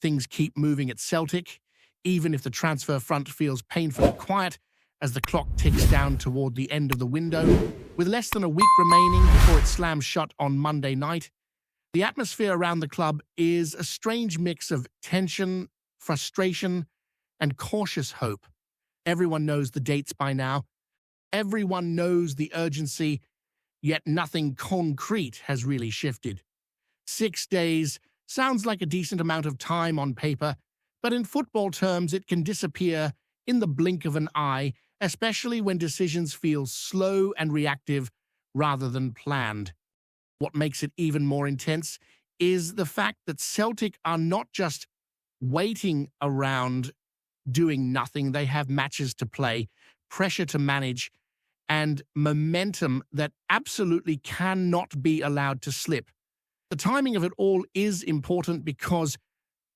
things keep moving at Celtic, even if the transfer front feels painfully quiet as the clock ticks down toward the end of the window. With less than a week remaining before it slams shut on Monday night, the atmosphere around the club is a strange mix of tension, frustration, and cautious hope. Everyone knows the dates by now. Everyone knows the urgency, yet nothing concrete has really shifted. 6 days sounds like a decent amount of time on paper, but in football terms it can disappear in the blink of an eye, especially when decisions feel slow and reactive rather than planned. What makes it even more intense is the fact that Celtic are not just waiting around doing nothing. They have matches to play, pressure to manage, and momentum that absolutely cannot be allowed to slip. The timing of it all is important because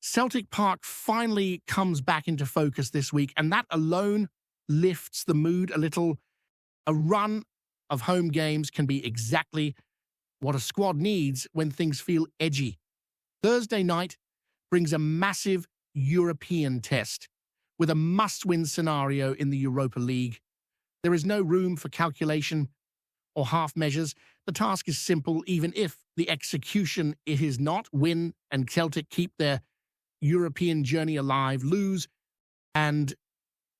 Celtic Park finally comes back into focus this week, and that alone lifts the mood a little. A run of home games can be exactly what a squad needs when things feel edgy. Thursday night brings a massive European test with a must-win scenario in the Europa League. There is no room for calculation or half measures. The task is simple, even if the execution it is not. Win and Celtic keep their European journey alive. Lose and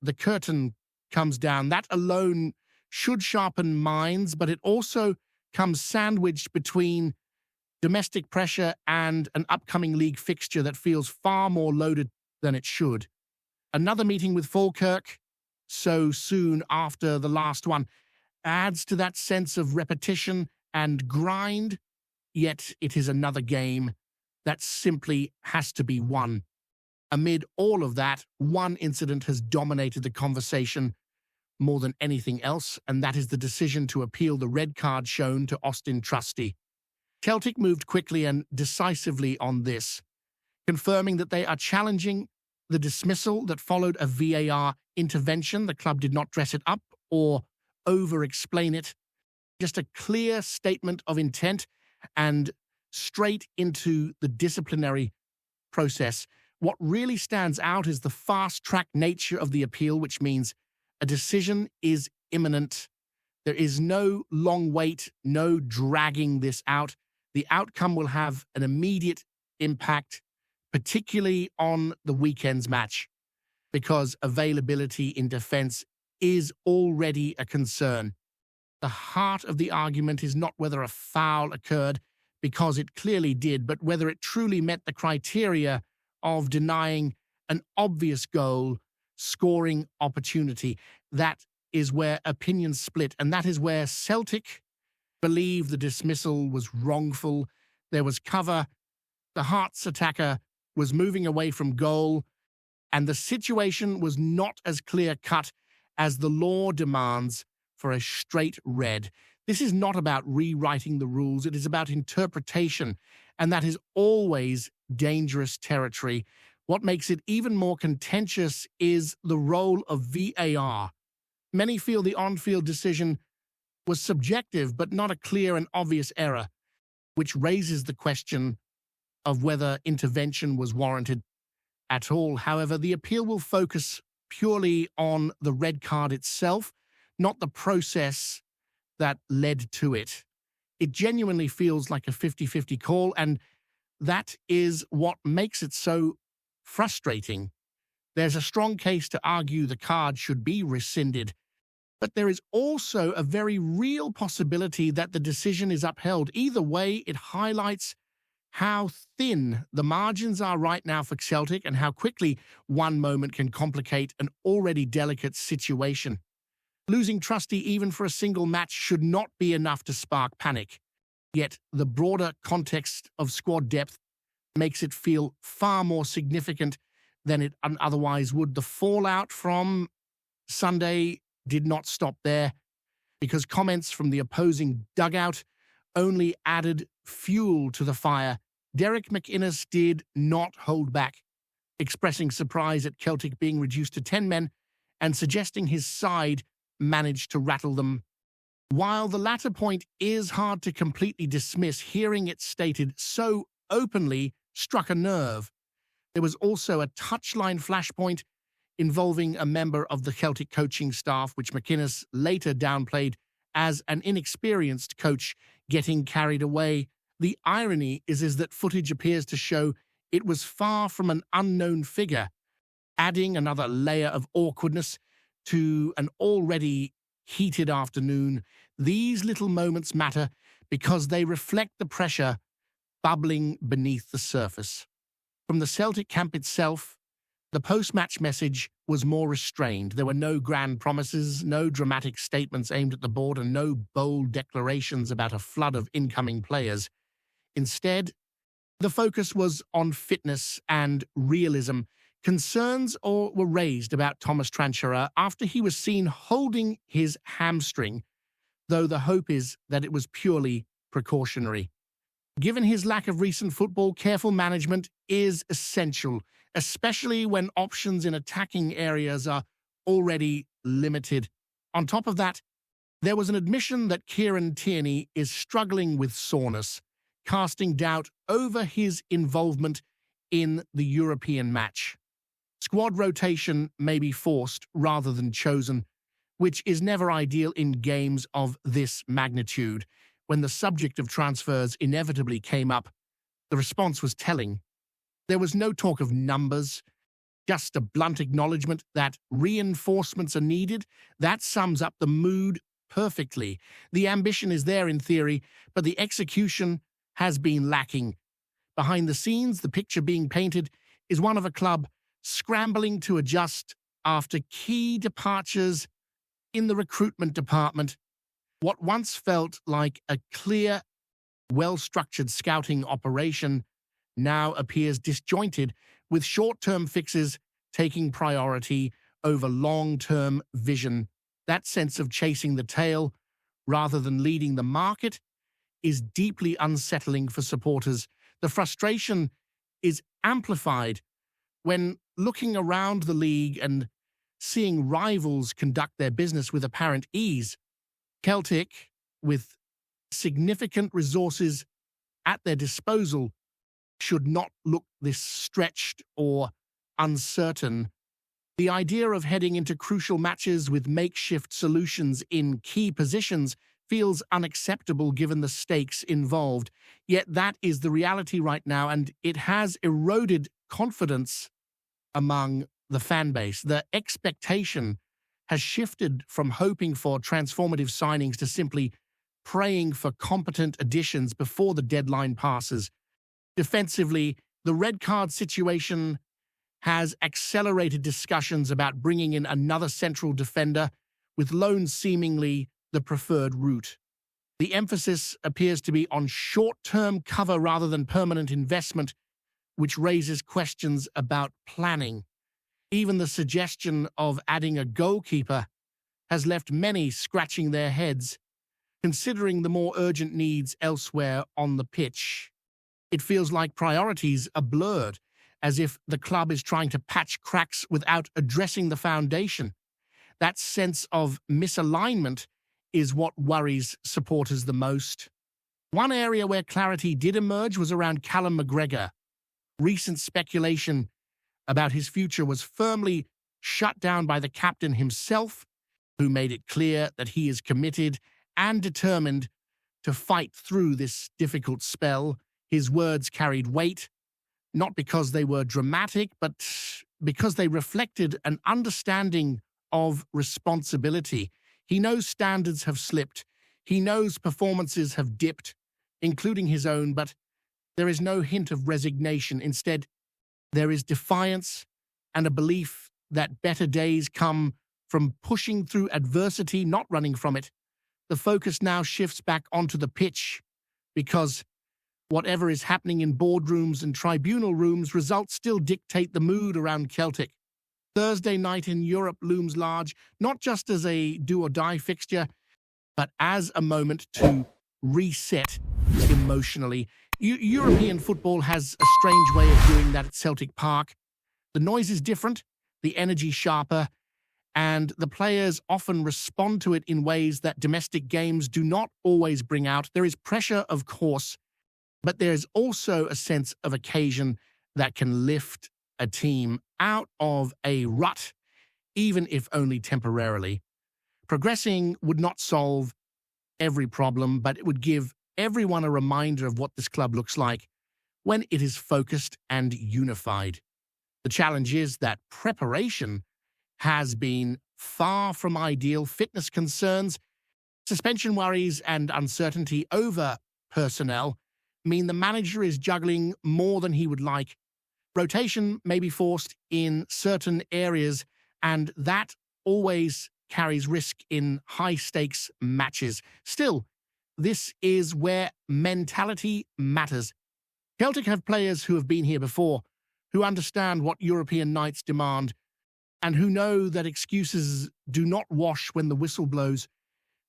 the curtain comes down. That alone should sharpen minds, but it also comes sandwiched between domestic pressure and an upcoming league fixture that feels far more loaded than it should. Another meeting with Falkirk so soon after the last one adds to that sense of repetition and grind, yet it is another game that simply has to be won. Amid all of that, one incident has dominated the conversation more than anything else, and that is the decision to appeal the red card shown to Austin Trusty. Celtic moved quickly and decisively on this, confirming that they are challenging the dismissal that followed a VAR intervention. The club did not dress it up or over-explain it. Just a clear statement of intent and straight into the disciplinary process. What really stands out is the fast-track nature of the appeal, which means a decision is imminent. There is no long wait, no dragging this out. The outcome will have an immediate impact, particularly on the weekend's match, because availability in defense is already a concern. The heart of the argument is not whether a foul occurred, because it clearly did, but whether it truly met the criteria of denying an obvious goal, scoring opportunity. That is where opinions split, and that is where Celtic believe the dismissal was wrongful. There was cover. The Hearts attacker was moving away from goal, and the situation was not as clear-cut as the law demands for a straight red. This is not about rewriting the rules. It is about interpretation, and that is always dangerous territory. What makes it even more contentious is the role of VAR. Many feel the on-field decision was subjective, but not a clear and obvious error, which raises the question of whether intervention was warranted at all. However, the appeal will focus purely on the red card itself, not the process that led to it. It genuinely feels like a 50-50 call, and that is what makes it so frustrating. There's a strong case to argue the card should be rescinded, but there is also a very real possibility that the decision is upheld. Either way, it highlights how thin the margins are right now for Celtic and how quickly one moment can complicate an already delicate situation. Losing Trusty even for a single match should not be enough to spark panic. Yet the broader context of squad depth makes it feel far more significant than it otherwise would. The fallout from Sunday did not stop there, because comments from the opposing dugout only added fuel to the fire. Derek McInnes did not hold back, expressing surprise at Celtic being reduced to 10 men and suggesting his side managed to rattle them. While the latter point is hard to completely dismiss, hearing it stated so openly struck a nerve. There was also a touchline flashpoint involving a member of the Celtic coaching staff, which McInnes later downplayed as an inexperienced coach getting carried away. The irony is that footage appears to show it was far from an unknown figure, adding another layer of awkwardness to an already heated afternoon. These little moments matter because they reflect the pressure bubbling beneath the surface. From the Celtic camp itself, the post-match message was more restrained. There were no grand promises, no dramatic statements aimed at the board, and no bold declarations about a flood of incoming players. Instead, the focus was on fitness and realism. Concerns were raised about Thomas Tranchera after he was seen holding his hamstring, though the hope is that it was purely precautionary. Given his lack of recent football, careful management is essential, especially when options in attacking areas are already limited. On top of that, there was an admission that Kieran Tierney is struggling with soreness, casting doubt over his involvement in the European match. Squad rotation may be forced rather than chosen, which is never ideal in games of this magnitude. When the subject of transfers inevitably came up, the response was telling. There was no talk of numbers, just a blunt acknowledgement that reinforcements are needed. That sums up the mood perfectly. The ambition is there in theory, but the execution has been lacking. Behind the scenes, the picture being painted is one of a club scrambling to adjust after key departures in the recruitment department. What once felt like a clear, well-structured scouting operation now appears disjointed, with short-term fixes taking priority over long-term vision. That sense of chasing the tail rather than leading the market is deeply unsettling for supporters. The frustration is amplified when looking around the league and seeing rivals conduct their business with apparent ease. Celtic, with significant resources at their disposal, should not look this stretched or uncertain. The idea of heading into crucial matches with makeshift solutions in key positions feels unacceptable given the stakes involved. Yet that is the reality right now, and it has eroded confidence among the fan base. The expectation has shifted from hoping for transformative signings to simply praying for competent additions before the deadline passes. Defensively, the red card situation has accelerated discussions about bringing in another central defender, with loans seemingly the preferred route. The emphasis appears to be on short-term cover rather than permanent investment, which raises questions about planning. Even the suggestion of adding a goalkeeper has left many scratching their heads, considering the more urgent needs elsewhere on the pitch. It feels like priorities are blurred, as if the club is trying to patch cracks without addressing the foundation. That sense of misalignment is what worries supporters the most. One area where clarity did emerge was around Callum McGregor. Recent speculation about his future was firmly shut down by the captain himself, who made it clear that he is committed and determined to fight through this difficult spell. His words carried weight, not because they were dramatic, but because they reflected an understanding of responsibility. He knows standards have slipped. He knows performances have dipped, including his own, but there is no hint of resignation. Instead, there is defiance and a belief that better days come from pushing through adversity, not running from it. The focus now shifts back onto the pitch, because whatever is happening in boardrooms and tribunal rooms, results still dictate the mood around Celtic. Thursday night in Europe looms large, not just as a do-or-die fixture, but as a moment to reset emotionally. European football has a strange way of doing that at Celtic Park. The noise is different, the energy sharper, and the players often respond to it in ways that domestic games do not always bring out. There is pressure, of course, but there is also a sense of occasion that can lift a team out of a rut, even if only temporarily. Progressing would not solve every problem, but it would give everyone a reminder of what this club looks like when it is focused and unified. The challenge is that preparation has been far from ideal. Fitness concerns, suspension worries, and uncertainty over personnel mean the manager is juggling more than he would like. Rotation may be forced in certain areas, and that always carries risk in high-stakes matches. Still, this is where mentality matters. Celtic have players who have been here before, who understand what European nights demand, and who know that excuses do not wash when the whistle blows.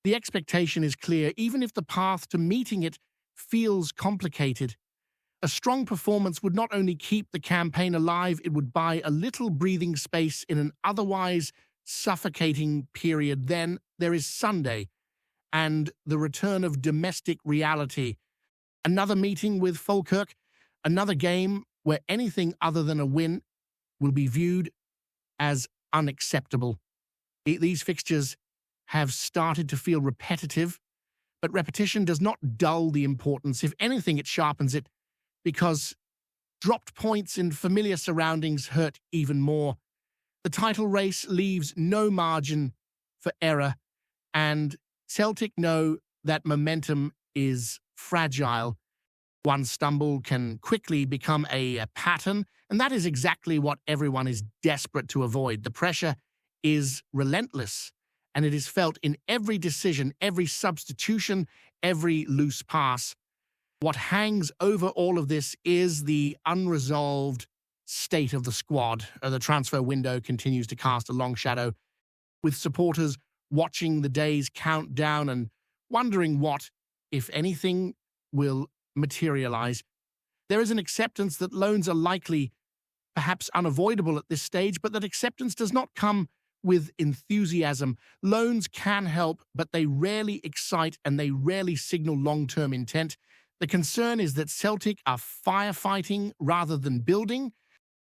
The expectation is clear, even if the path to meeting it feels complicated. A strong performance would not only keep the campaign alive, it would buy a little breathing space in an otherwise suffocating period. Then there is Sunday and the return of domestic reality. Another meeting with Falkirk, another game where anything other than a win will be viewed as unacceptable. These fixtures have started to feel repetitive, but repetition does not dull the importance. If anything, it sharpens it, because dropped points in familiar surroundings hurt even more. The title race leaves no margin for error, and Celtic know that momentum is fragile. One stumble can quickly become a pattern, and that is exactly what everyone is desperate to avoid. The pressure is relentless, and it is felt in every decision, every substitution, every loose pass. What hangs over all of this is the unresolved state of the squad. The transfer window continues to cast a long shadow, with supporters watching the days count down and wondering what, if anything, will materialize. There is an acceptance that loans are likely, perhaps unavoidable at this stage, but that acceptance does not come with enthusiasm. Loans can help, but they rarely excite and they rarely signal long-term intent. The concern is that Celtic are firefighting rather than building,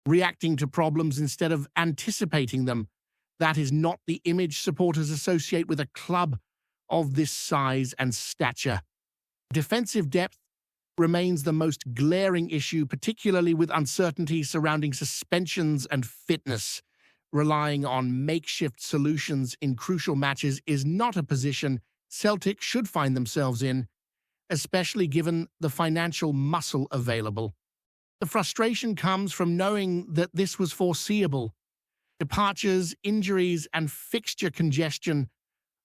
reacting to problems instead of anticipating them. That is not the image supporters associate with a club of this size and stature. Defensive depth remains the most glaring issue, particularly with uncertainty surrounding suspensions and fitness. Relying on makeshift solutions in crucial matches is not a position Celtic should find themselves in, especially given the financial muscle available. The frustration comes from knowing that this was foreseeable. Departures, injuries, and fixture congestion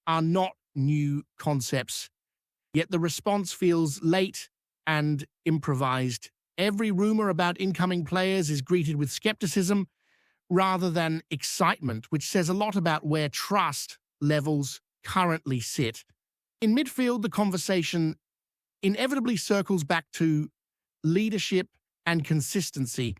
are not new concepts, yet the response feels late and improvised. Every rumor about incoming players is greeted with skepticism rather than excitement, which says a lot about where trust levels currently sit. In midfield, the conversation inevitably circles back to leadership and consistency.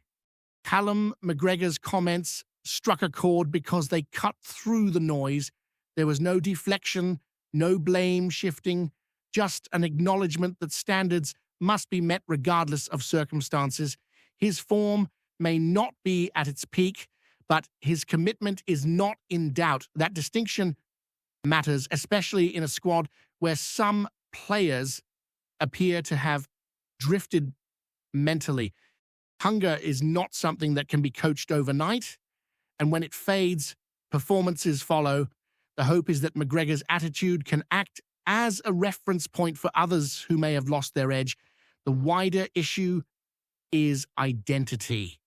Callum McGregor's comments struck a chord because they cut through the noise. There was no deflection, no blame shifting, just an acknowledgement that standards must be met regardless of circumstances. His form may not be at its peak, but his commitment is not in doubt. That distinction matters, especially in a squad where some players appear to have drifted mentally. Hunger is not something that can be coached overnight, and when it fades, performances follow. The hope is that McGregor's attitude can act as a reference point for others who may have lost their edge. The wider issue is identity.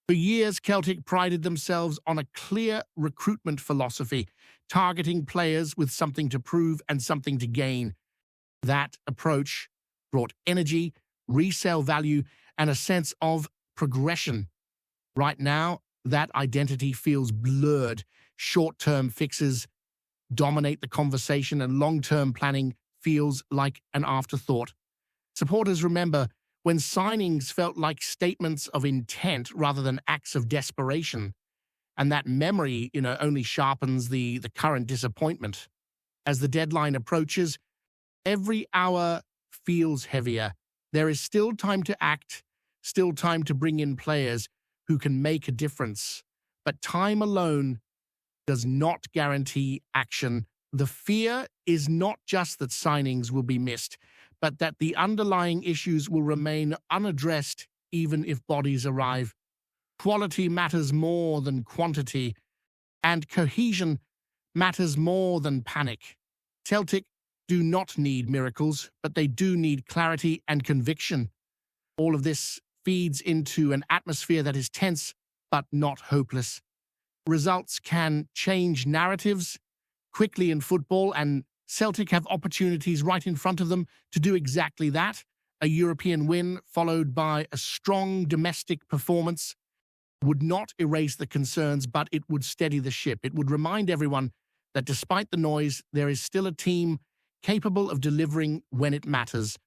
For years, Celtic prided themselves on a clear recruitment philosophy, targeting players with something to prove and something to gain. That approach brought energy, resale value, and a sense of progression. Right now, that identity feels blurred. Short-term fixes dominate the conversation, and long-term planning feels like an afterthought. Supporters remember when signings felt like statements of intent rather than acts of desperation, and that memory, only sharpens the current disappointment. As the deadline approaches, every hour feels heavier. There is still time to act, still time to bring in players, who can make a difference. But time alone does not guarantee action. The fear is not just that signings will be missed, but that the underlying issues will remain unaddressed even if bodies arrive. Quality matters more than quantity, and cohesion matters more than panic. Celtic do not need miracles, but they do need clarity and conviction. All of this feeds into an atmosphere that is tense but not hopeless. Results can change narratives quickly in football, and Celtic have opportunities right in front of them to do exactly that. A European win followed by a strong domestic performance would not erase the concerns, but it would steady the ship. It would remind everyone that despite the noise, there is still a team capable of delivering when it matters.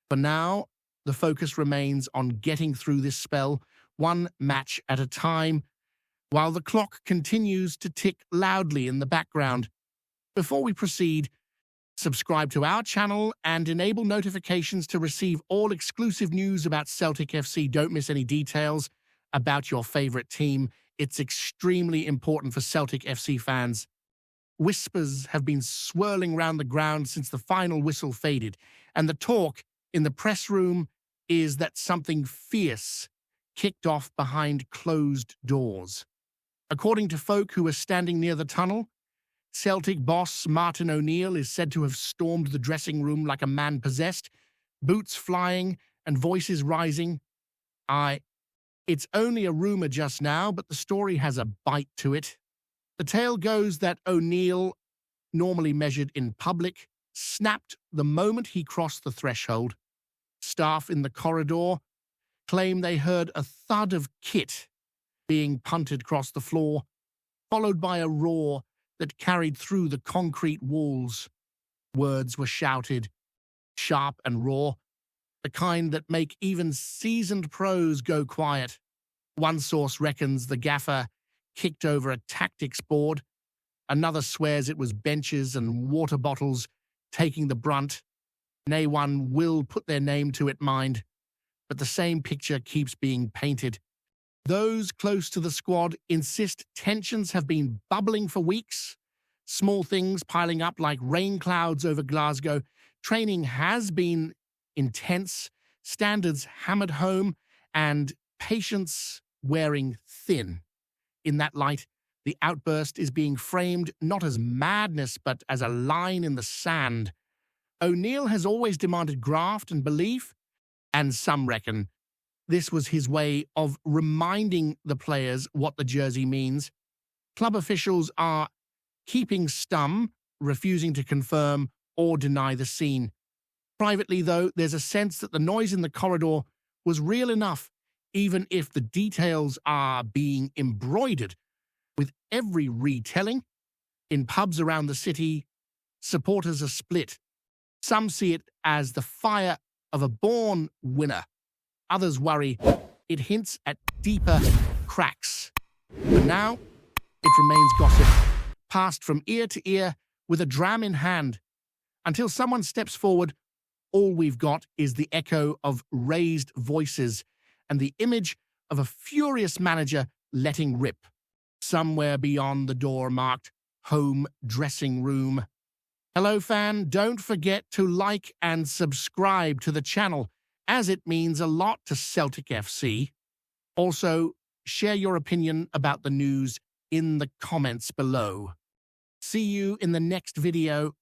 For now, the focus remains on getting through this spell, one match at a time, while the clock continues to tick loudly in the background. Before we proceed, subscribe to our channel and enable notifications to receive all exclusive news about Celtic FC. Don't miss any details about your favorite team. It's extremely important for Celtic FC fans. Whispers have been swirling round the ground since the final whistle faded, and the talk in the press room is that something fierce kicked off behind closed doors. According to folk who were standing near the tunnel, Celtic boss Martin O'Neill is said to have stormed the dressing room like a man possessed, boots flying and voices rising. It's only a rumor just now, but the story has a bite to it. The tale goes that O'Neill, normally measured in public, snapped the moment he crossed the threshold. Staff in the corridor claim they heard a thud of kit being punted across the floor, followed by a roar that carried through the concrete walls. Words were shouted, sharp and raw, the kind that make even seasoned pros go quiet. One source reckons the gaffer kicked over a tactics board. Another swears it was benches and water bottles taking the brunt. Nay one will put their name to it, mind, but the same picture keeps being painted. Those close to the squad insist tensions have been bubbling for weeks, small things piling up like rain clouds over Glasgow. Training has been intense, standards hammered home, and patience wearing thin. In that light, the outburst is being framed not as madness but as a line in the sand. O'Neill has always demanded graft and belief, and some reckon this was his way of reminding the players what the jersey means. Club officials are keeping stum, refusing to confirm or deny the scene. Privately, though, there's a sense that the noise in the corridor was real enough, even if the details are being embroidered. With every retelling, in pubs around the city, supporters are split. Some see it as the fire of a born winner. Others worry it hints at deeper cracks. But now, it remains gossip, passed from ear to ear with a dram in hand. Until someone steps forward, all we've got is the echo of raised voices and the image of a furious manager letting rip. Somewhere beyond the door marked home dressing room. Hello fan, don't forget to like and subscribe to the channel, as it means a lot to Celtic FC. Also, share your opinion about the news in the comments below. See you in the next video.